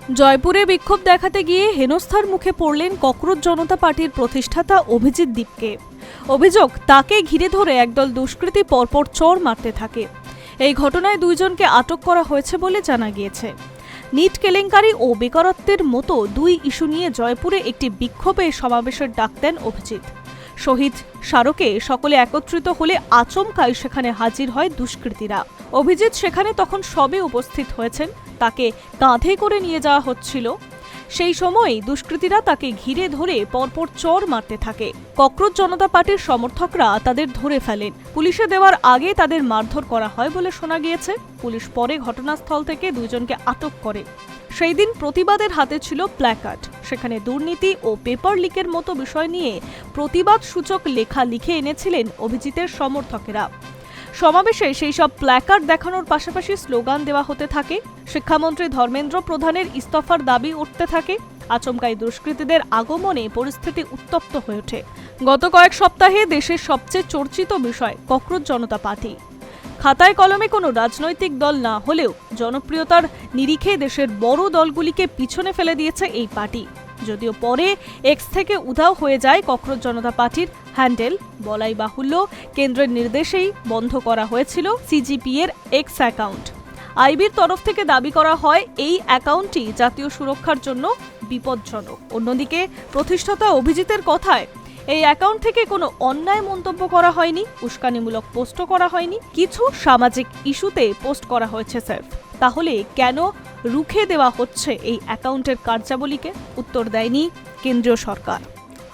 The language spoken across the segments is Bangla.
জয়পুরে বিক্ষোভ দেখাতে গিয়ে হেনস্থার মুখে পড়লেন ককরোচ জনতা পার্টির প্রতিষ্ঠাতা অভিজিৎ দীপকে। অভিযোগ, তাকে ঘিরে ধরে একদল দুষ্কৃতী পরপর চড় মারতে থাকে। এই ঘটনায় দুইজনকে আটক করা হয়েছে বলে জানা গিয়েছে। নিট কেলেঙ্কারি ও বেকারত্বের মতো দুই ইস্যু নিয়ে জয়পুরে একটি বিক্ষোভে সমাবেশের ডাক দেন অভিজিৎ। শহীদ স্মারকে সকলে একত্রিত হলে আচমকাই সেখানে হাজির হয় দুষ্কৃতীরা। অভিজিৎ সেখানে তখন সবে উপস্থিত হয়েছেন, তাকে কাঁধে করে নিয়ে যাওয়া হচ্ছিল। সেই সময়ই দুষ্কৃতীরা তাকে ঘিরে ধরে পরপর চড় মারতে থাকে। ককরোচ জনতা পার্টির সমর্থকরা তাদের ধরে ফেলেন। পুলিশে দেওয়ার আগে তাদের মারধর করা হয় বলে শোনা গিয়েছে। পুলিশ পরে ঘটনাস্থল থেকে দুইজনকে আটক করে। সেই দিন প্রতিবাদের হাতে ছিল প্ল্যাকার্ড। সেখানে দুর্নীতি ও পেপার লিকের মতো বিষয় নিয়ে প্রতিবাদ সূচক লেখা লিখে এনেছিলেন অভিজিতের সমর্থকেরা। সমাবেশে সেই সব প্ল্যাকার্ড দেখানোর পাশাপাশি স্লোগান দেওয়া হতে থাকে। শিক্ষামন্ত্রী ধর্মেন্দ্র প্রধানের ইস্তফার দাবি উঠতে থাকে। আচমকাই দুষ্কৃতীদের আগমনে পরিস্থিতি উত্তপ্ত হয়ে ওঠে। গত কয়েক সপ্তাহে দেশের সবচেয়ে চর্চিত বিষয় ককরোচ জনতা পার্টি। খাতায় কলমে কোনো রাজনৈতিক দল না হলেও জনপ্রিয়তার নিরিখে দেশের বড় দলগুলিকে পিছনে ফেলে দিয়েছে এই পার্টি। যদিও পরে এক্স থেকে উধাও হয়ে যায় ককরোচ জনতা পার্টির হ্যান্ডেল, বলাই বাহুল্য কেন্দ্রের নির্দেশেই বন্ধ করা হয়েছিল সিজিপি এর এক্স অ্যাকাউন্ট। আইবির তরফ থেকে দাবি করা হয় এই অ্যাকাউন্টটি জাতীয় সুরক্ষার জন্য বিপজ্জনক। অন্যদিকে প্রতিষ্ঠাতা অভিজিতের কথায় এই অ্যাকাউন্ট থেকে কোনো অন্যায় মন্তব্য করা হয়নি, উস্কানিমূলক পোস্টও করা হয়নি, কিছু সামাজিক ইস্যুতে পোস্ট করা হয়েছে স্যার। তাহলে কেন রুখে দেওয়া হচ্ছে এই অ্যাকাউন্টের কার্যাবলীকে? উত্তর দেয়নি কেন্দ্রীয় সরকার।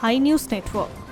High news network.